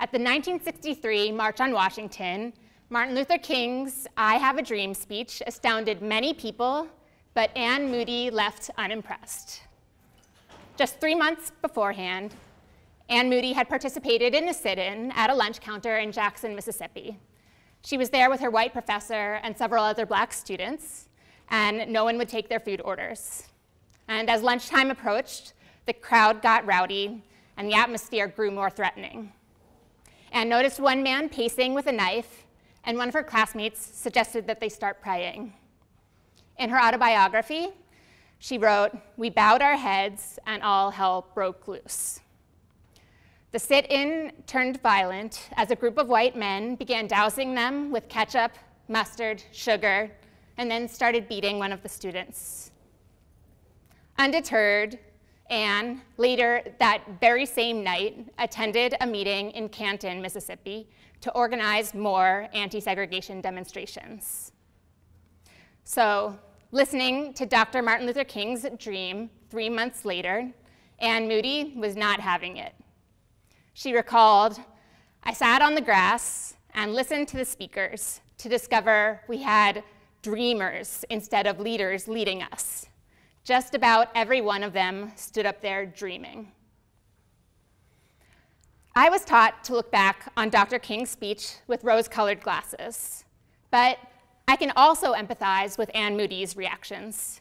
At the 1963 March on Washington, Martin Luther King's I Have a Dream speech astounded many people, but Anne Moody left unimpressed. Just 3 months beforehand, Anne Moody had participated in a sit-in at a lunch counter in Jackson, Mississippi. She was there with her white professor and several other black students, and no one would take their food orders. And as lunchtime approached, the crowd got rowdy, and the atmosphere grew more threatening. Anne noticed one man pacing with a knife, and one of her classmates suggested that they start praying. In her autobiography, she wrote, "We bowed our heads, and all hell broke loose." The sit-in turned violent as a group of white men began dousing them with ketchup, mustard, sugar, and then started beating one of the students. Undeterred, Anne, later that very same night, attended a meeting in Canton, Mississippi, to organize more anti-segregation demonstrations. So, listening to Dr. Martin Luther King's dream 3 months later, Anne Moody was not having it. She recalled, "I sat on the grass and listened to the speakers to discover we had dreamers instead of leaders leading us. Just about every one of them stood up there dreaming." I was taught to look back on Dr. King's speech with rose-colored glasses, but I can also empathize with Anne Moody's reactions.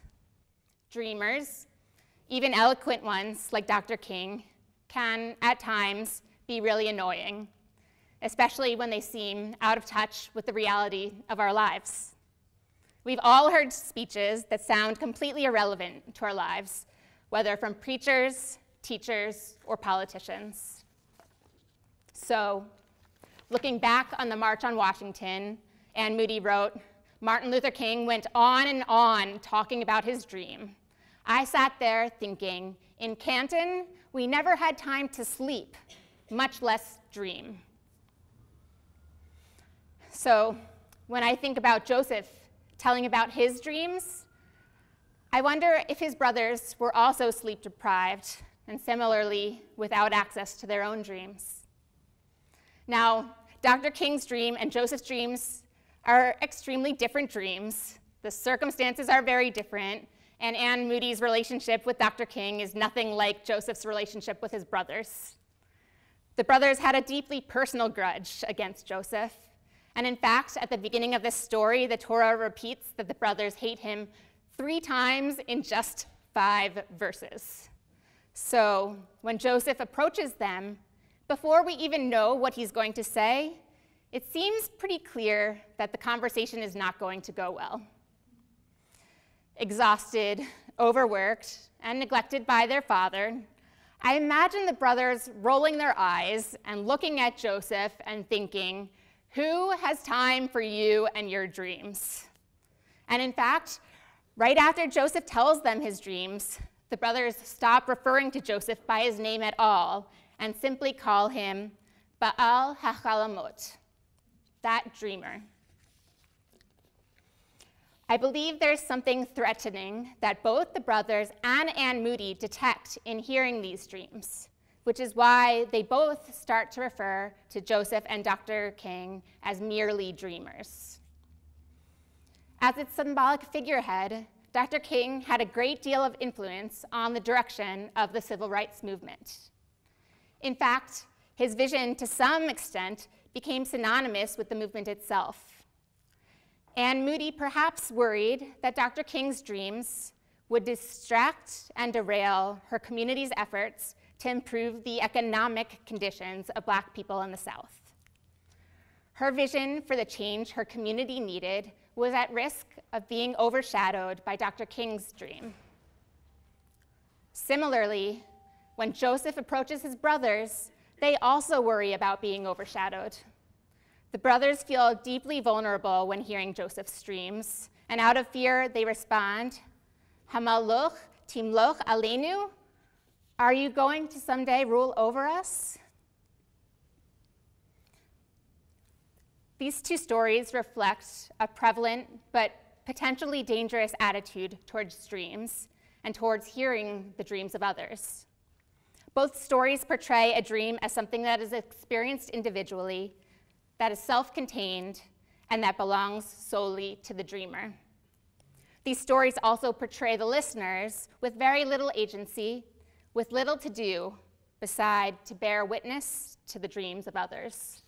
Dreamers, even eloquent ones like Dr. King, can at times be really annoying, especially when they seem out of touch with the reality of our lives. We've all heard speeches that sound completely irrelevant to our lives, whether from preachers, teachers, or politicians. So, looking back on the March on Washington, Anne Moody wrote, "Martin Luther King went on and on talking about his dream. I sat there thinking, in Canton, we never had time to sleep, much less dream." So, when I think about Joseph telling about his dreams, I wonder if his brothers were also sleep deprived and similarly without access to their own dreams. Now, Dr. King's dream and Joseph's dreams are extremely different dreams. The circumstances are very different, and Anne Moody's relationship with Dr. King is nothing like Joseph's relationship with his brothers. The brothers had a deeply personal grudge against Joseph. And in fact, at the beginning of this story, the Torah repeats that the brothers hate him 3 times in just 5 verses. So when Joseph approaches them, before we even know what he's going to say, it seems pretty clear that the conversation is not going to go well. Exhausted, overworked, and neglected by their father, I imagine the brothers rolling their eyes and looking at Joseph and thinking, "Who has time for you and your dreams?" And in fact, right after Joseph tells them his dreams, the brothers stop referring to Joseph by his name at all and simply call him Baal HaChalamot, that dreamer. I believe there's something threatening that both the brothers and Anne Moody detect in hearing these dreams, which is why they both start to refer to Joseph and Dr. King as merely dreamers. As its symbolic figurehead, Dr. King had a great deal of influence on the direction of the civil rights movement. In fact, his vision, to some extent, became synonymous with the movement itself. Anne Moody perhaps worried that Dr. King's dreams would distract and derail her community's efforts to improve the economic conditions of Black people in the South. Her vision for the change her community needed was at risk of being overshadowed by Dr. King's dream. Similarly, when Joseph approaches his brothers, they also worry about being overshadowed. The brothers feel deeply vulnerable when hearing Joseph's dreams, and out of fear, they respond, "Hamaluch timloch aleinu? Are you going to someday rule over us?" These 2 stories reflect a prevalent but potentially dangerous attitude towards dreams and towards hearing the dreams of others. Both stories portray a dream as something that is experienced individually, that is self-contained, and that belongs solely to the dreamer. These stories also portray the listeners with very little agency, with little to do beside to bear witness to the dreams of others.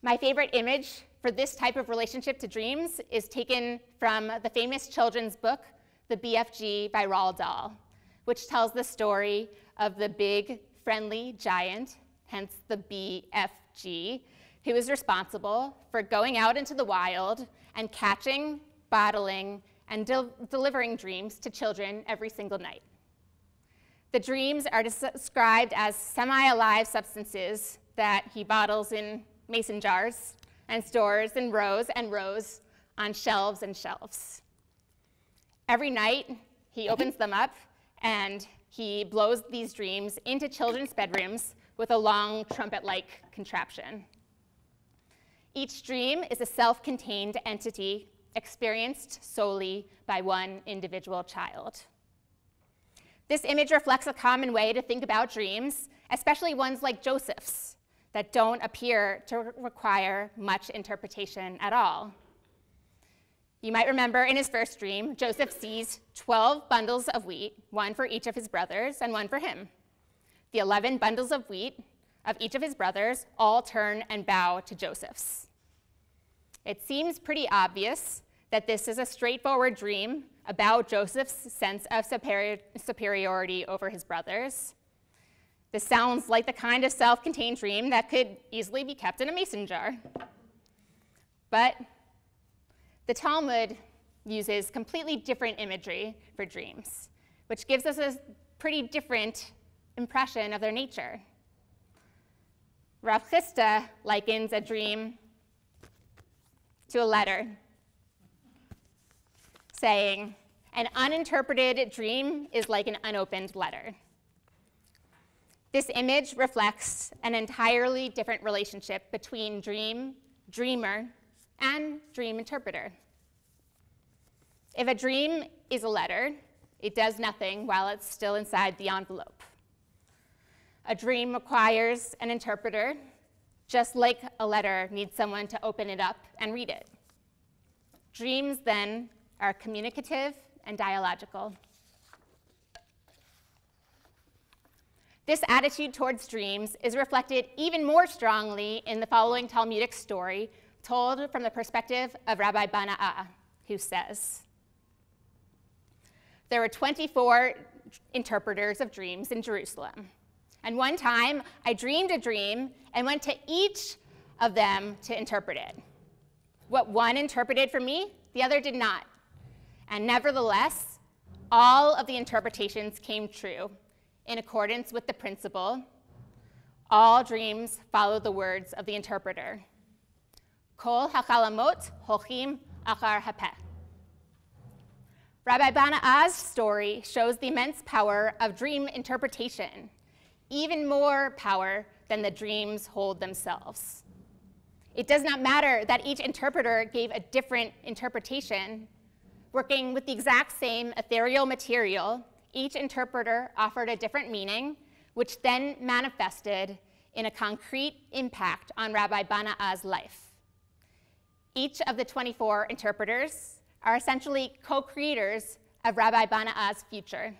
My favorite image for this type of relationship to dreams is taken from the famous children's book, The BFG by Roald Dahl, which tells the story of the big, friendly giant, hence the BFG, who is responsible for going out into the wild and catching, bottling, and delivering dreams to children every single night. The dreams are described as semi-alive substances that he bottles in mason jars and stores in rows and rows on shelves and shelves. Every night, he opens them up and he blows these dreams into children's bedrooms with a long trumpet-like contraption. Each dream is a self-contained entity experienced solely by one individual child. This image reflects a common way to think about dreams, especially ones like Joseph's, that don't appear to require much interpretation at all. You might remember in his first dream, Joseph sees 12 bundles of wheat, one for each of his brothers and one for him. The 11 bundles of wheat of each of his brothers all turn and bow to Joseph's. It seems pretty obvious that this is a straightforward dream about Joseph's sense of superiority over his brothers. This sounds like the kind of self-contained dream that could easily be kept in a mason jar. But the Talmud uses completely different imagery for dreams, which gives us a pretty different impression of their nature. Rav Chisda likens a dream to a letter, saying, an uninterpreted dream is like an unopened letter. This image reflects an entirely different relationship between dream, dreamer, and dream interpreter. If a dream is a letter, it does nothing while it's still inside the envelope. A dream requires an interpreter, just like a letter needs someone to open it up and read it. Dreams, then, are communicative and dialogical. This attitude towards dreams is reflected even more strongly in the following Talmudic story told from the perspective of Rabbi Bana'a, who says, there were 24 interpreters of dreams in Jerusalem. And one time, I dreamed a dream and went to each of them to interpret it. What one interpreted for me, the other did not. And nevertheless, all of the interpretations came true in accordance with the principle, all dreams follow the words of the interpreter. Kol hachalamot hochim achar hapeh. Rabbi Bana'a's story shows the immense power of dream interpretation, even more power than the dreams hold themselves. It does not matter that each interpreter gave a different interpretation. Working with the exact same ethereal material, each interpreter offered a different meaning, which then manifested in a concrete impact on Rabbi Bana'a's life. Each of the 24 interpreters are essentially co-creators of Rabbi Bana'a's future.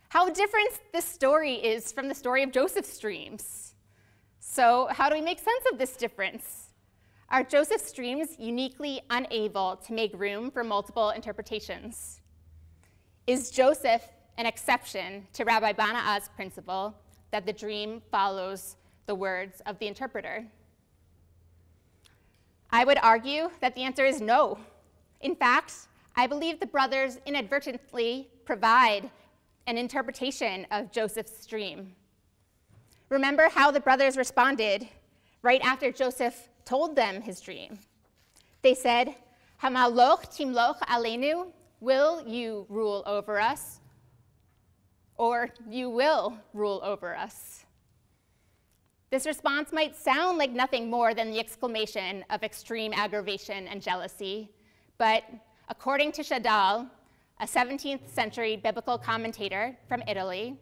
How different this story is from the story of Joseph's dreams. So how do we make sense of this difference? Are Joseph's dreams uniquely unable to make room for multiple interpretations? Is Joseph an exception to Rabbi Bana'a's principle that the dream follows the words of the interpreter? I would argue that the answer is no. In fact, I believe the brothers inadvertently provide an interpretation of Joseph's dream. Remember how the brothers responded right after Joseph told them his dream. They said, Hamaloch timloch aleinu, will you rule over us? Or you will rule over us. This response might sound like nothing more than the exclamation of extreme aggravation and jealousy, but according to Shadal, a 17th century biblical commentator from Italy,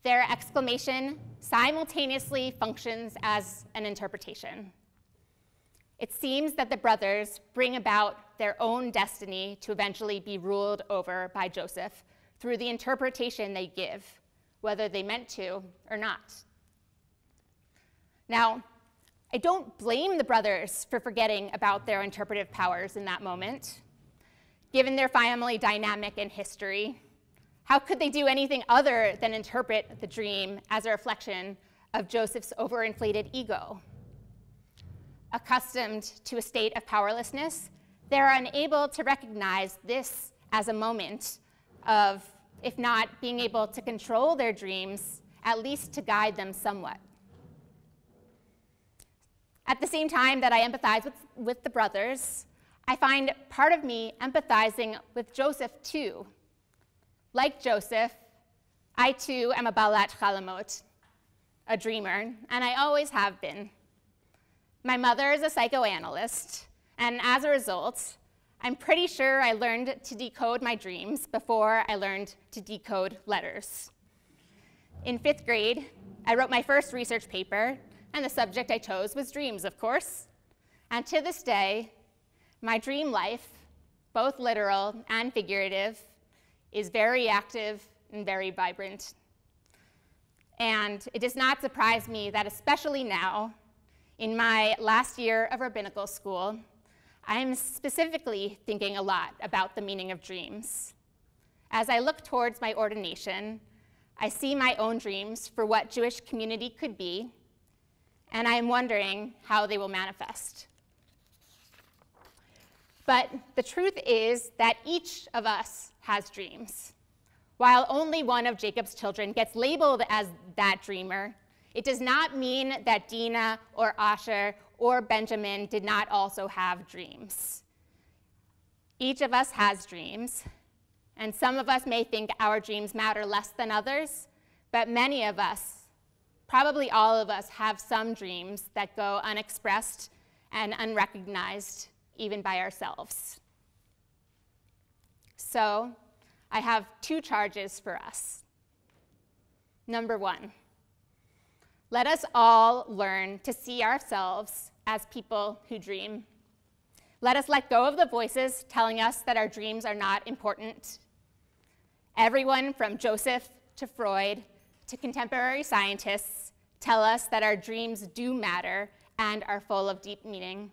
their exclamation simultaneously functions as an interpretation. It seems that the brothers bring about their own destiny to eventually be ruled over by Joseph through the interpretation they give, whether they meant to or not. Now, I don't blame the brothers for forgetting about their interpretive powers in that moment. Given their family dynamic and history, how could they do anything other than interpret the dream as a reflection of Joseph's overinflated ego? Accustomed to a state of powerlessness, they are unable to recognize this as a moment of, if not being able to control their dreams, at least to guide them somewhat. At the same time that I empathize with the brothers, I find part of me empathizing with Joseph too. Like Joseph, I too am a balat chalamot, a dreamer, and I always have been. My mother is a psychoanalyst, and as a result, I'm pretty sure I learned to decode my dreams before I learned to decode letters. In 5th grade, I wrote my first research paper, and the subject I chose was dreams, of course. And to this day, my dream life, both literal and figurative, is very active and very vibrant. And it does not surprise me that especially now, in my last year of rabbinical school, I am specifically thinking a lot about the meaning of dreams. As I look towards my ordination, I see my own dreams for what Jewish community could be, and I am wondering how they will manifest. But the truth is that each of us has dreams. While only one of Jacob's children gets labeled as that dreamer, it does not mean that Dinah or Asher or Benjamin did not also have dreams. Each of us has dreams, and some of us may think our dreams matter less than others, but many of us, probably all of us, have some dreams that go unexpressed and unrecognized even by ourselves. So I have 2 charges for us. Number 1, let us all learn to see ourselves as people who dream. Let us let go of the voices telling us that our dreams are not important. Everyone from Joseph to Freud to contemporary scientists tell us that our dreams do matter and are full of deep meaning.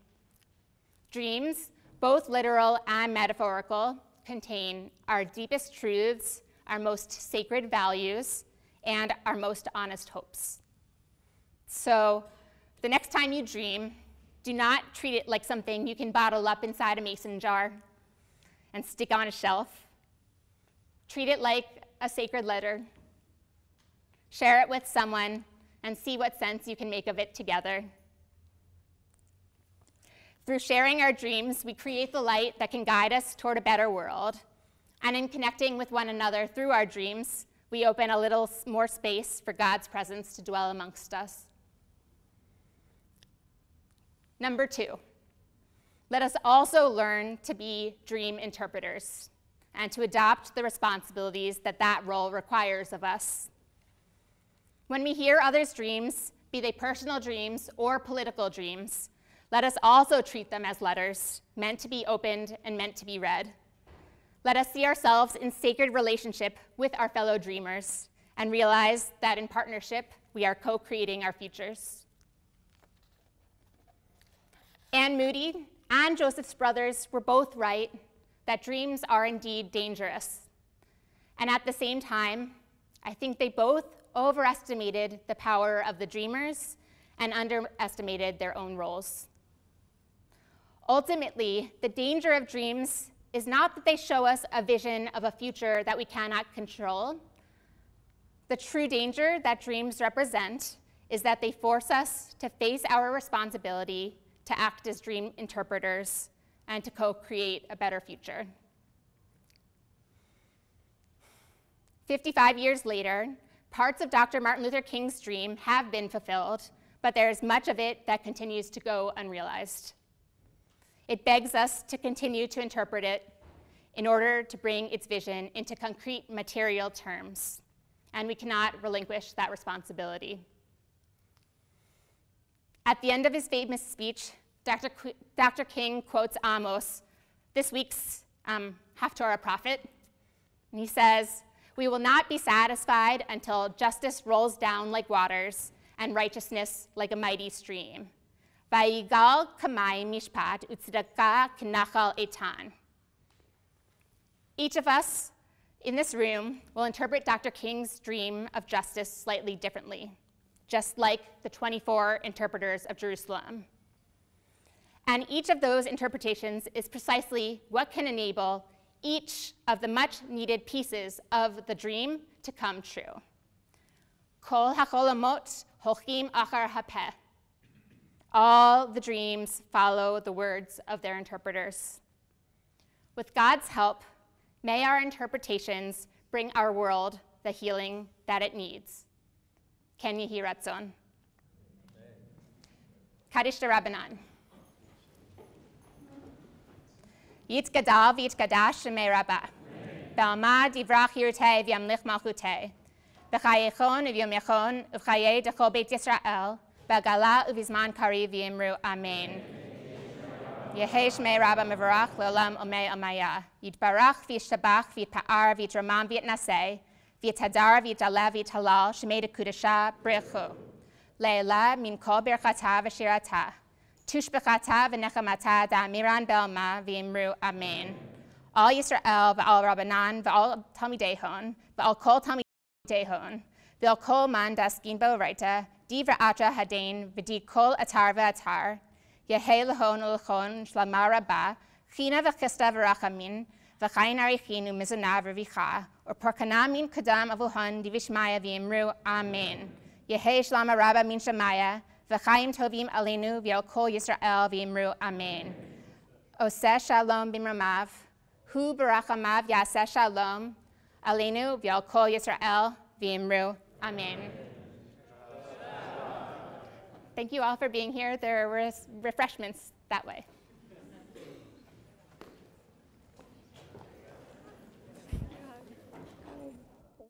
Dreams, both literal and metaphorical, contain our deepest truths, our most sacred values, and our most honest hopes. So the next time you dream, do not treat it like something you can bottle up inside a mason jar and stick on a shelf. Treat it like a sacred letter. Share it with someone and see what sense you can make of it together. Through sharing our dreams, we create the light that can guide us toward a better world. And in connecting with one another through our dreams, we open a little more space for God's presence to dwell amongst us. Number 2, let us also learn to be dream interpreters and to adopt the responsibilities that that role requires of us. When we hear others' dreams, be they personal dreams or political dreams, let us also treat them as letters, meant to be opened and meant to be read. Let us see ourselves in sacred relationship with our fellow dreamers and realize that in partnership, we are co-creating our futures. Anne Moody and Joseph's brothers were both right that dreams are indeed dangerous. And at the same time, I think they both overestimated the power of the dreamers and underestimated their own roles. Ultimately, the danger of dreams is not that they show us a vision of a future that we cannot control. The true danger that dreams represent is that they force us to face our responsibility to act as dream interpreters and to co-create a better future. 55 years later, parts of Dr. Martin Luther King's dream have been fulfilled, but there is much of it that continues to go unrealized. It begs us to continue to interpret it. in order to bring its vision into concrete material terms, and we cannot relinquish that responsibility. At the end of his famous speech, Dr. King quotes Amos, this week's Haftorah prophet, and he says, "We will not be satisfied until justice rolls down like waters and righteousness like a mighty stream. Vayigal kamay mishpat utzedakah k'nachal etan." Each of us in this room will interpret Dr. King's dream of justice slightly differently, just like the 24 interpreters of Jerusalem. And each of those interpretations is precisely what can enable each of the much-needed pieces of the dream to come true. Kol hacholamot holchim achar hapeh. All the dreams follow the words of their interpreters. With God's help, may our interpretations bring our world the healing that it needs. Ken Yehi Ratzon. Kaddish Rabbanan. Yitzgadal v'yitzgadash shemei Rabbah. B'alma divrach yirtei v'yamlich malchutei. B'chayechon u'vyomechon u'chayei dechol beit Yisrael. B'gala u'vizman kari v'yimru amen. Yehei shmei Rabbah mevarach le'olam omei amaya. Yitbarach v'yishtabach v'yitpa'ar v'yitramam v'yitnaseh. V'yitadar v'yitalev v'yithalal shemei dekudasha brechu. Le'ela min kol berchata v'shirata. Tushbechata v'nechamata da'amiran belma v'yimru amen. All Yisrael v'al Rabbanan v'al Talmidei v'al kol Talmidei v'al kol man daskin bo'raita di v'atra hadain v'di kol atar v'atar yehei lehon u'lechon shlama rabba china v'chista v'rachamin v'chayin arichin u'mizuna v'vicha or porkana min kadam avuhon di v'shmaya v'yimru amen. Yehei shlama rabba min shamaya v'chaim tovim aleinu v'al kol Yisrael v'yimru amen. Oseh shalom b'mramav hu barachamav yaseh shalom aleinu v'al kol Yisrael v'yimru amen. Thank you all for being here. There were refreshments that way.